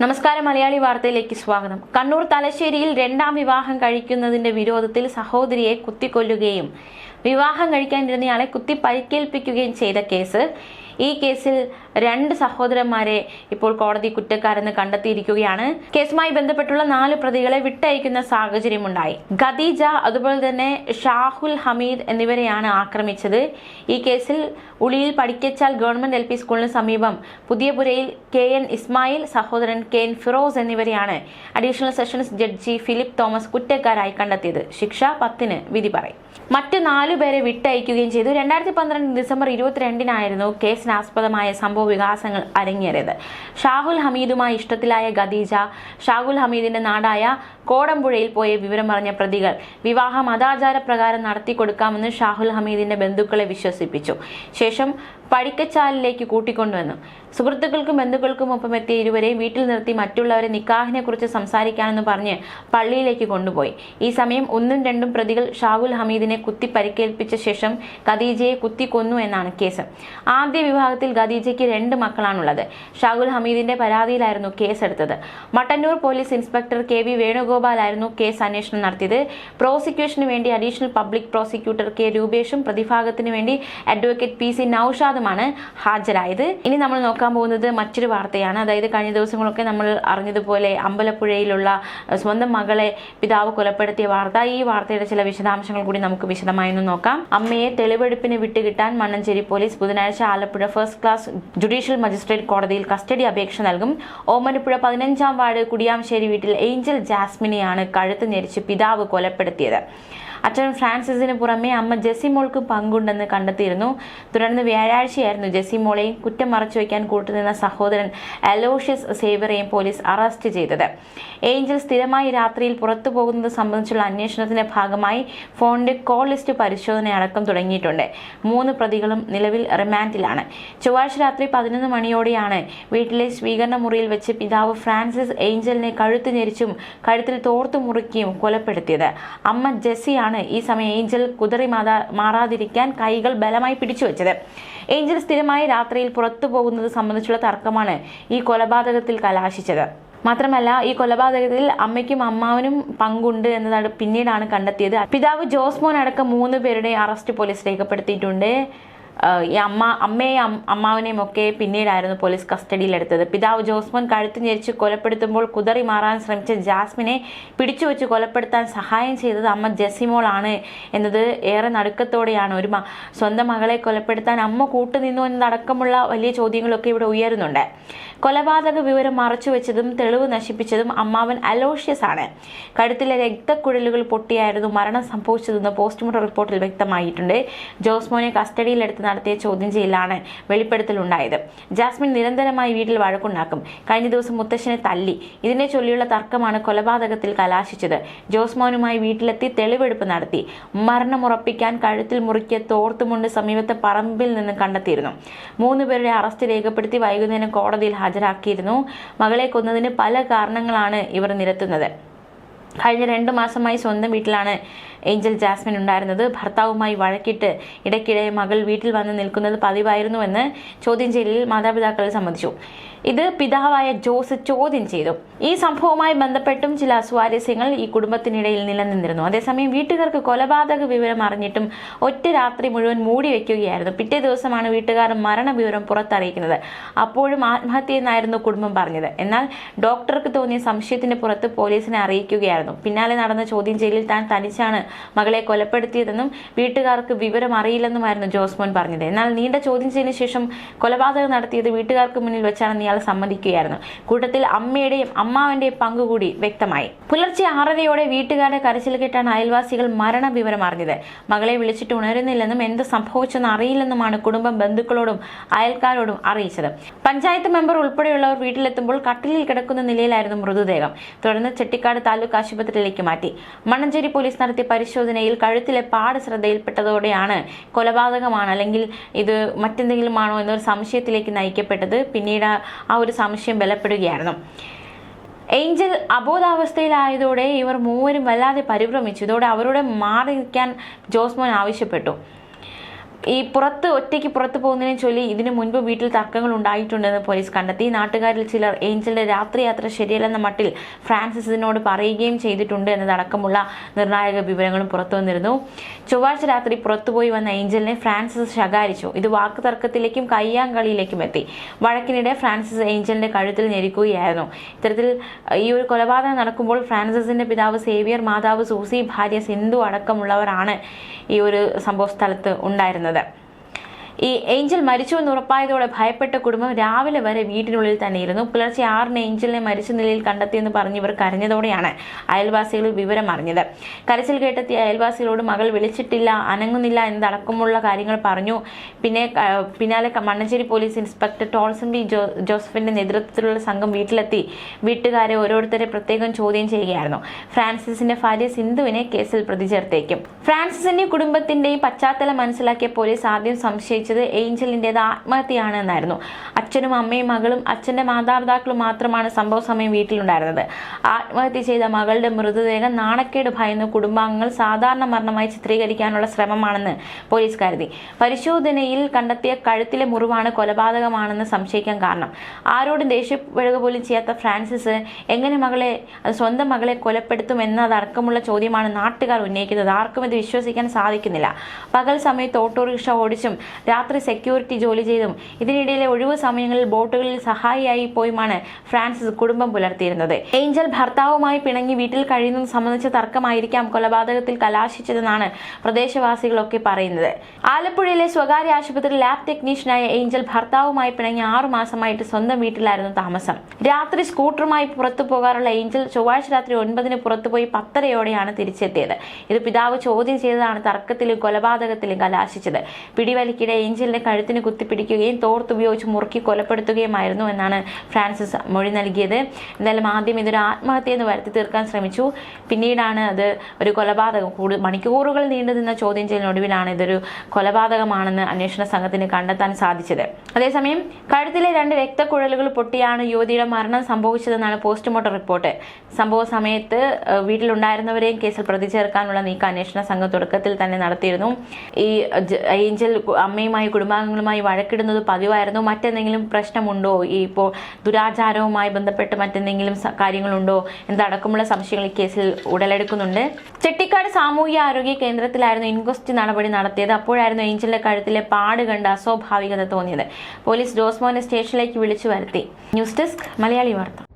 നമസ്കാരം. മലയാളി വാർത്തയിലേക്ക് സ്വാഗതം. കണ്ണൂർ തലശ്ശേരിയിൽ രണ്ടാം വിവാഹം കഴിക്കുന്നതിന്റെ വിരോധത്തിൽ സഹോദരിയെ കുത്തിക്കൊല്ലുകയും വിവാഹം കഴിക്കാനിരുന്നയാളെ കുത്തി പരിക്കേൽപ്പിക്കുകയും ചെയ്ത കേസ്. ഈ കേസിൽ രണ്ട് സഹോദരന്മാരെ ഇപ്പോൾ കോടതി കുറ്റക്കാരെന്ന് കണ്ടെത്തിയിരിക്കുകയാണ്. കേസുമായി ബന്ധപ്പെട്ടുള്ള 4 പ്രതികളെ വിട്ടയക്കുന്ന സാഹചര്യമുണ്ടായി. ഖദീജ അതുപോലെ തന്നെ ഷാഹുൽ ഹമീദ് എന്നിവരെയാണ് ആക്രമിച്ചത്. ഈ കേസിൽ ഉളിയിൽ പടിക്കച്ചാൽ ഗവൺമെന്റ് LP സ്കൂളിന് സമീപം പുതിയപുരയിൽ KN ഇസ്മായിൽ, സഹോദരൻ KN ഫിറോസ് എന്നിവരെയാണ് additional sessions judge Philip Thomas കുറ്റക്കാരായി കണ്ടെത്തിയത്. ശിക്ഷ 10-ന് വിധി പറയും. മറ്റ് 4 പേരെ വിട്ടയക്കുകയും ചെയ്തു. 2012 ഡിസംബർ 22-നായിരുന്നു കേസിനാസ്പദമായ സംഭവ വികാസങ്ങൾ അരങ്ങേറിയത്. ഷാഹുൽ ഹമീദുമായി ഇഷ്ടത്തിലായ ഖദീജ ഷാഹുൽ ഹമീദിന്റെ നാടായ കോടമ്പുഴയിൽ പോയ വിവരം അറിഞ്ഞ പ്രതികൾ വിവാഹം മതാചാരപ്രകാരം നടത്തി കൊടുക്കാമെന്ന് ഷാഹുൽ ഹമീദിന്റെ ബന്ധുക്കളെ വിശ്വസിപ്പിച്ചു. ശേഷം പടിക്കച്ചാലിലേക്ക് കൂട്ടിക്കൊണ്ടുവന്നു. സുഹൃത്തുക്കൾക്കും ബന്ധുക്കൾക്കും ഒപ്പം എത്തിയ ഇരുവരെയും വീട്ടിൽ നിർത്തി മറ്റുള്ളവരെ നിക്കാഹിനെ കുറിച്ച് സംസാരിക്കാനെന്ന് പറഞ്ഞ് പള്ളിയിലേക്ക് കൊണ്ടുപോയി. ഈ സമയം 1ഉം 2ഉം പ്രതികൾ ഷാഹുൽ ഹമീദിനെ കുത്തി പരിക്കേൽപ്പിച്ച ശേഷം ഖദീജയെ കുത്തിക്കൊന്നു എന്നാണ് കേസ്. ആദ്യ വിഭാഗത്തിൽ ഖദീജയ്ക്ക് 2 മക്കളാണുള്ളത്. ഷാഹുൽ ഹമീദിന്റെ പരാതിയിലായിരുന്നു കേസെടുത്തത്. മട്ടന്നൂർ പോലീസ് ഇൻസ്പെക്ടർ KV വേണുഗോപാലായിരുന്നു കേസ് അന്വേഷണം നടത്തിയത്. പ്രോസിക്യൂഷന് വേണ്ടി അഡീഷണൽ പബ്ലിക് പ്രോസിക്യൂട്ടർ K രൂപേഷും പ്രതിഭാഗത്തിന് വേണ്ടി അഡ്വക്കേറ്റ് PC നൌഷാദുമാണ് ഹാജരായത്. ഇനി നമ്മൾ നോക്കാൻ പോകുന്നത് മറ്റൊരു വാർത്തയാണ്. അതായത് കഴിഞ്ഞ ദിവസങ്ങളൊക്കെ നമ്മൾ അറിഞ്ഞതുപോലെ അമ്പലപ്പുഴയിലുള്ള സ്വന്തം മകളെ പിതാവ് കൊലപ്പെടുത്തിയ വാർത്ത. ഈ വാർത്തയുടെ ചില വിശദാംശങ്ങൾ കൂടി നമുക്ക് വിശദമായി നോക്കാം. അമ്മയെ തെളിവെടുപ്പിന് വിട്ടുകിട്ടാൻ മണ്ണഞ്ചേരി പോലീസ് ബുധനാഴ്ച Alappuzha first class judicial magistrate കോടതിയിൽ കസ്റ്റഡി അപേക്ഷ നൽകും. ഓമനപ്പുഴ 15-ാം വാർഡ് കുടിയാംശ്ശേരി വീട്ടിൽ ഏഞ്ചൽ ജാസ്മിനെയാണ് കഴുത്ത് ഞെരിച്ച് പിതാവ് കൊലപ്പെടുത്തിയത്. അച്ഛൻ ഫ്രാൻസിസിന് പുറമെ അമ്മ ജെസിമോൾക്കും പങ്കുണ്ടെന്ന് കണ്ടെത്തിയിരുന്നു. തുടർന്ന് വ്യാഴാഴ്ചയായിരുന്നു ജെസിമോളെയും കുറ്റം മറച്ചുവെക്കാൻ കൂട്ടുനിന്ന സഹോദരൻ അലോഷ്യസ് സേവ്യറെയും പോലീസ് അറസ്റ്റ് ചെയ്തത്. ഏഞ്ചൽ സ്ഥിരമായി രാത്രിയിൽ പുറത്തു പോകുന്നത് സംബന്ധിച്ചുള്ള അന്വേഷണത്തിന്റെ ഭാഗമായി ഫോണിന്റെ കോൾ ലിസ്റ്റ് പരിശോധന അടക്കം തുടങ്ങിയിട്ടുണ്ട്. 3 പ്രതികളും നിലവിൽ റിമാൻഡിലാണ്. ചൊവ്വാഴ്ച രാത്രി 11 മണിയോടെയാണ് വീട്ടിലെ സ്വീകരണ മുറിയിൽ വെച്ച് പിതാവ് ഫ്രാൻസിസ് ഏഞ്ചലിനെ കഴുത്ത് ഞെരിച്ചും കഴുത്തിൽ തോർത്തു മുറുക്കിയും കൊലപ്പെടുത്തിയത്. അമ്മ ജെസിയാണ് ഈ സമയം ഏഞ്ചൽ കുതറി മാറാതിരിക്കാൻ കൈകൾ ബലമായി പിടിച്ചു വെച്ചത്. ഏഞ്ചൽ സ്ഥിരമായി രാത്രിയിൽ പുറത്തു പോകുന്നത് സംബന്ധിച്ചുള്ള തർക്കമാണ് ഈ കൊലപാതകത്തിൽ കലാശിച്ചത്. മാത്രമല്ല, ഈ കൊലപാതകത്തിൽ അമ്മയ്ക്കും അമ്മാവനും പങ്കുണ്ട് എന്നതാണ് പിന്നീടാണ് കണ്ടെത്തിയത്. പിതാവ് ജോസ്മോൻ അടക്കം 3 പേരുടെ അറസ്റ്റ് പോലീസ് രേഖപ്പെടുത്തിയിട്ടുണ്ട്. ഈ അമ്മയെയും അമ്മാവനെയും ഒക്കെ പിന്നീടായിരുന്നു പോലീസ് കസ്റ്റഡിയിലെടുത്തത്. പിതാവ് ജോസ്മോൻ കഴുത്ത് ഞെരിച്ച് കൊലപ്പെടുത്തുമ്പോൾ കുതറി മാറാൻ ശ്രമിച്ച ജാസ്മിനെ പിടിച്ചുവെച്ച് കൊലപ്പെടുത്താൻ സഹായം ചെയ്തത് അമ്മ ജെസിമോൾ ആണ് എന്നത് ഏറെ നടുക്കത്തോടെയാണ്. ഒരു സ്വന്തം മകളെ കൊലപ്പെടുത്താൻ അമ്മ കൂട്ടുനിന്നു എന്നതടക്കമുള്ള വലിയ ചോദ്യങ്ങളൊക്കെ ഇവിടെ ഉയരുന്നുണ്ട്. കൊലപാതക വിവരം മറച്ചുവെച്ചതും തെളിവ് നശിപ്പിച്ചതും അമ്മാവൻ അലോഷ്യസ് ആണ്. കഴുത്തിലെ രക്തക്കുഴലുകൾ പൊട്ടിയായിരുന്നു മരണം സംഭവിച്ചതെന്ന് പോസ്റ്റ്മോർട്ടം റിപ്പോർട്ടിൽ വ്യക്തമായിട്ടുണ്ട്. ജോസ്മോനെ കസ്റ്റഡിയിലെടുത്ത് നടത്തിയ ചോദ്യം ചെയ്യലാണ് വെളിപ്പെടുത്തലുണ്ടായത്. ജാസ്മിൻ നിരന്തരമായി വീട്ടിൽ വഴക്കുണ്ടാക്കും. കഴിഞ്ഞ ദിവസം മുത്തശ്ശനെ തല്ലി. ഇതിനെ ചൊല്ലിയുള്ള തർക്കമാണ് കൊലപാതകത്തിൽ കലാശിച്ചത്. ജോസ്മോനുമായി വീട്ടിലെത്തി തെളിവെടുപ്പ് നടത്തി. മരണമുറപ്പിക്കാൻ കഴുത്തിൽ മുറുക്കിയ തോർത്തുമുണ്ട് സമീപത്തെ പറമ്പിൽ നിന്ന് കണ്ടെത്തിയിരുന്നു. 3 പേരുടെ അറസ്റ്റ് രേഖപ്പെടുത്തി വൈകുന്നേരം കോടതിയിൽ ഹാജരാക്കിയിരുന്നു. മകളെ കൊന്നതിന് പല കാരണങ്ങളാണ് ഇവർ നിരത്തുന്നത്. കഴിഞ്ഞ 2 മാസമായി സ്വന്തം വീട്ടിലാണ് ഏഞ്ചൽ ജാസ്മിൻ ഉണ്ടായിരുന്നത്. ഭർത്താവുമായി വഴക്കിട്ട് ഇടയ്ക്കിടെ മകൾ വീട്ടിൽ വന്ന് നിൽക്കുന്നത് പതിവായിരുന്നുവെന്ന് ചോദ്യം ചെയ്യലിൽ മാതാപിതാക്കൾ സമ്മതിച്ചു. ഇത് പിതാവായ ജോസ് ചോദ്യം ചെയ്തു. ഈ സംഭവവുമായി ബന്ധപ്പെട്ടും ചില അസ്വാരസ്യങ്ങൾ ഈ കുടുംബത്തിനിടയിൽ നിലനിന്നിരുന്നു. അതേസമയം വീട്ടുകാർക്ക് കൊലപാതക വിവരം അറിഞ്ഞിട്ടും ഒറ്റ രാത്രി മുഴുവൻ മൂടി വെക്കുകയായിരുന്നു. പിറ്റേ ദിവസമാണ് വീട്ടുകാർ മരണവിവരം പുറത്തറിയിക്കുന്നത്. അപ്പോഴും ആത്മഹത്യയെന്നായിരുന്നു കുടുംബം പറഞ്ഞത്. എന്നാൽ ഡോക്ടർക്ക് തോന്നിയ സംശയത്തിന്റെ പുറത്ത് പോലീസിനെ അറിയിക്കുകയായിരുന്നു. പിന്നാലെ നടന്ന ചോദ്യം ചെയ്യലിൽ താൻ തനിച്ചാണ് മകളെ കൊലപ്പെടുത്തിയതെന്നും വീട്ടുകാർക്ക് വിവരം അറിയില്ലെന്നുമായിരുന്നു ജോസ്മോൻ പറഞ്ഞത്. എന്നാൽ നീണ്ട ചോദ്യം ചെയ്യലിന് ശേഷം കൊലപാതകം നടത്തിയത് വീട്ടുകാർക്ക് മുന്നിൽ വെച്ചാണെന്ന് ഇയാൾ സമ്മതിക്കുകയായിരുന്നു. കൂട്ടത്തിൽ അമ്മയുടെയും അമ്മാവന്റെയും പങ്കുകൂടി വ്യക്തമായി. പുലർച്ചെ 6:30-യോടെ വീട്ടുകാരുടെ കരച്ചിൽ കേട്ടാണ് അയൽവാസികൾ മരണവിവരം അറിഞ്ഞത്. മകളെ വിളിച്ചിട്ട് ഉണരുന്നില്ലെന്നും എന്ത് സംഭവിച്ചെന്ന് അറിയില്ലെന്നുമാണ് കുടുംബം ബന്ധുക്കളോടും അയൽക്കാരോടും അറിയിച്ചത്. പഞ്ചായത്ത് മെമ്പർ ഉൾപ്പെടെയുള്ളവർ വീട്ടിലെത്തുമ്പോൾ കട്ടിലിൽ കിടക്കുന്ന നിലയിലായിരുന്നു മൃതദേഹം. തുടർന്ന് ചെട്ടിക്കാട് താലൂക്ക് ആശുപത്രിയിലേക്ക് മാറ്റി. മണ്ണഞ്ചേരി പോലീസ് നടത്തിയ പരിശോധനയിൽ കഴുത്തിലെ പാട് ശ്രദ്ധയിൽപ്പെട്ടതോടെയാണ് കൊലപാതകമാണ് അല്ലെങ്കിൽ ഇത് മറ്റെന്തെങ്കിലും ആണോ എന്നൊരു സംശയത്തിലേക്ക് നയിക്കപ്പെട്ടത്. പിന്നീട് ആ ഒരു സംശയം ബലപ്പെടുകയായിരുന്നു. ഏഞ്ചൽ അബോധാവസ്ഥയിലായതോടെ ഇവർ 3 വല്ലാതെ പരിഭ്രമിച്ചു. ഇതോടെ അവരോട് മാറി നിൽക്കാൻ ജോസ്മോൻ ആവശ്യപ്പെട്ടു. ഒറ്റയ്ക്ക് പുറത്തു പോകുന്നതിനെ ചൊല്ലി ഇതിനു മുൻപ് വീട്ടിൽ തർക്കങ്ങൾ ഉണ്ടായിട്ടുണ്ടെന്ന് പോലീസ് കണ്ടെത്തി. നാട്ടുകാരിൽ ചിലർ ഏഞ്ചലിന്റെ രാത്രി യാത്ര ശരിയല്ലെന്ന മട്ടിൽ ഫ്രാൻസിസിനോട് പറയുകയും ചെയ്തിട്ടുണ്ട് എന്നതടക്കമുള്ള നിർണായക വിവരങ്ങളും പുറത്തു വന്നിരുന്നു. ചൊവ്വാഴ്ച രാത്രി പുറത്തുപോയി വന്ന ഏഞ്ചലിനെ ഫ്രാൻസിസ് ശകാരിച്ചു. ഇത് വാക്കുതർക്കത്തിലേക്കും കയ്യാങ്കളിയിലേക്കും എത്തി. വഴക്കിനിടെ ഫ്രാൻസിസ് ഏഞ്ചലിന്റെ കഴുത്തിൽ ഞെരിക്കുകയായിരുന്നു. ഇത്തരത്തിൽ ഈ ഒരു കൊലപാതകം നടക്കുമ്പോൾ ഫ്രാൻസിസിന്റെ പിതാവ് സേവിയർ, മാതാവ് സൂസി, ഭാര്യ സിന്ധു അടക്കമുള്ളവരാണ് ഈ ഒരു സംഭവ സ്ഥലത്ത് ഉണ്ടായിരുന്നത്. ഈ ഏഞ്ചൽ മരിച്ചു എന്ന് ഉറപ്പായതോടെ ഭയപ്പെട്ട കുടുംബം രാവിലെ വരെ വീട്ടിനുള്ളിൽ തന്നെയിരുന്നു. പുലർച്ചെ 6-ന് ഏഞ്ചലിനെ മരിച്ച നിലയിൽ കണ്ടെത്തിയെന്ന് പറഞ്ഞ് ഇവർ കരഞ്ഞതോടെയാണ് അയൽവാസികൾ വിവരം അറിഞ്ഞത്. കരച്ചിൽ കേട്ടെത്തിയ അയൽവാസികളോട് മകൾ വിളിച്ചിട്ടില്ല, അനങ്ങുന്നില്ല എന്നതടക്കമുള്ള കാര്യങ്ങൾ പറഞ്ഞു. പിന്നാലെ Mannanchery police inspector Tolson B ജോസഫിന്റെ നേതൃത്വത്തിലുള്ള സംഘം വീട്ടിലെത്തി വീട്ടുകാരെ ഓരോരുത്തരെ പ്രത്യേകം ചോദ്യം ചെയ്യുകയായിരുന്നു. ഫ്രാൻസിസിന്റെ ഭാര്യ സിന്ധുവിനെ കേസിൽ പ്രതി ചേർത്തേക്കും. ഫ്രാൻസിസിന്റെയും കുടുംബത്തിന്റെയും പശ്ചാത്തലം മനസ്സിലാക്കിയ പോലീസ് ആദ്യം സംശയിച്ചു ഏഞ്ചലിൻ്റെത് ആത്മഹത്യയാണ് എന്നായിരുന്നു. അച്ഛനും അമ്മയും മകളും അച്ഛന്റെ മാതാപിതാക്കളും മാത്രമാണ് സംഭവ സമയം വീട്ടിലുണ്ടായിരുന്നത്. ആത്മഹത്യ ചെയ്ത മകളുടെ മൃതദേഹം നാണക്കേട് ഭയന്ന് കുടുംബാംഗങ്ങൾ സാധാരണ മരണമായി ചിത്രീകരിക്കാനുള്ള ശ്രമമാണെന്ന് പോലീസ് കരുതി. പരിശോധനയിൽ കണ്ടെത്തിയ കഴുത്തിലെ മുറിവാണ് കൊലപാതകമാണെന്ന് സംശയിക്കാൻ കാരണം. ആരോടും ദേഷ്യപ്പെടുക പോലും ചെയ്യാത്ത ഫ്രാൻസിസ് എങ്ങനെ സ്വന്തം മകളെ കൊലപ്പെടുത്തും എന്നതടക്കമുള്ള ചോദ്യമാണ് നാട്ടുകാർ ഉന്നയിക്കുന്നത്. ആർക്കും ഇത് വിശ്വസിക്കാൻ സാധിക്കുന്നില്ല. പകൽ സമയത്ത് ഓട്ടോറിക്ഷ ഓടിച്ചും രാത്രി സെക്യൂരിറ്റി ജോലി ചെയ്തും ഇതിനിടയിലെ ഒഴിവു സമയങ്ങളിൽ ബോട്ടുകളിൽ സഹായിയായി പോയുമാണ് ഫ്രാൻസിസ് കുടുംബം പുലർത്തിയിരുന്നത്. ഏഞ്ചൽ ഭർത്താവുമായി പിണങ്ങി വീട്ടിൽ കഴിയുന്നത് സംബന്ധിച്ച തർക്കമായിരിക്കാം കൊലപാതകത്തിൽ കലാശിച്ചതെന്നാണ് പ്രദേശവാസികളൊക്കെ പറയുന്നത്. ആലപ്പുഴയിലെ സ്വകാര്യ ആശുപത്രിയിൽ ലാബ് ടെക്നീഷ്യനായ ഏഞ്ചൽ ഭർത്താവുമായി പിണങ്ങി 6 മാസമായിട്ട് സ്വന്തം വീട്ടിലായിരുന്നു താമസം. രാത്രി സ്കൂട്ടറുമായി പുറത്തു പോകാറുള്ള ഏഞ്ചൽ ചൊവ്വാഴ്ച രാത്രി 9-ന് പുറത്തുപോയി 10:30യോടെയാണ് തിരിച്ചെത്തിയത്. ഇത് പിതാവ് ചോദ്യം ചെയ്തതാണ് തർക്കത്തിലും കൊലപാതകത്തിലും കലാശിച്ചത്. പിടിവലിക്കിടെ ഏഞ്ചലിന്റെ കഴുത്തിന് കുത്തിപ്പിടിക്കുകയും തോർത്തുപയോഗിച്ച് മുറുക്കി കൊലപ്പെടുത്തുകയുമായിരുന്നു എന്നാണ് ഫ്രാൻസിസ് മൊഴി നൽകിയത്. എന്തായാലും ആദ്യം ഇതൊരു ആത്മഹത്യ എന്ന് വരുത്തി തീർക്കാൻ ശ്രമിച്ചു. പിന്നീടാണ് അത് ഒരു കൊലപാതകം, മണിക്കൂറുകൾ നീണ്ടു നിന്ന ചോദ്യം ചെയ്യലിനൊടുവിലാണ് ഇതൊരു കൊലപാതകമാണെന്ന് അന്വേഷണ സംഘത്തിന് കണ്ടെത്താൻ സാധിച്ചത്. അതേസമയം കഴുത്തിലെ 2 രക്തക്കുഴലുകൾ പൊട്ടിയാണ് യുവതിയുടെ മരണം സംഭവിച്ചതെന്നാണ് പോസ്റ്റ്മോർട്ടം റിപ്പോർട്ട്. സംഭവ സമയത്ത് വീട്ടിലുണ്ടായിരുന്നവരെയും കേസിൽ പ്രതി ചേർക്കാനുള്ള നീക്കം അന്വേഷണ സംഘം തുടക്കത്തിൽ തന്നെ നടത്തിയിരുന്നു. ഈ ഏഞ്ചൽ അമ്മയുമായി കുടുംബാംഗങ്ങളുമായി വഴക്കിടുന്നത് പതിവായിരുന്നു. മറ്റെന്തെങ്കിലും പ്രശ്നമുണ്ടോ, ഇപ്പോൾ ദുരാചാരവുമായി ബന്ധപ്പെട്ട് മറ്റെന്തെങ്കിലും കാര്യങ്ങളുണ്ടോ എന്നതടക്കമുള്ള സംശയങ്ങൾ ഈ കേസിൽ ഉടലെടുക്കുന്നുണ്ട്. ചെട്ടിക്കാട് സാമൂഹ്യ ആരോഗ്യ കേന്ദ്രത്തിലായിരുന്നു ഇൻക്വസ്റ്റ് നടപടി നടത്തിയത്. അപ്പോഴായിരുന്നു ഏഞ്ചലിന്റെ കഴുത്തിലെ പാട് കണ്ട് അസ്വാഭാവികത തോന്നിയത്. പോലീസ് ജോസ്മോനെ സ്റ്റേഷനിലേക്ക് വിളിച്ചു വരുത്തി. ന്യൂസ് ഡെസ്ക് മലയാളി വാർത്ത.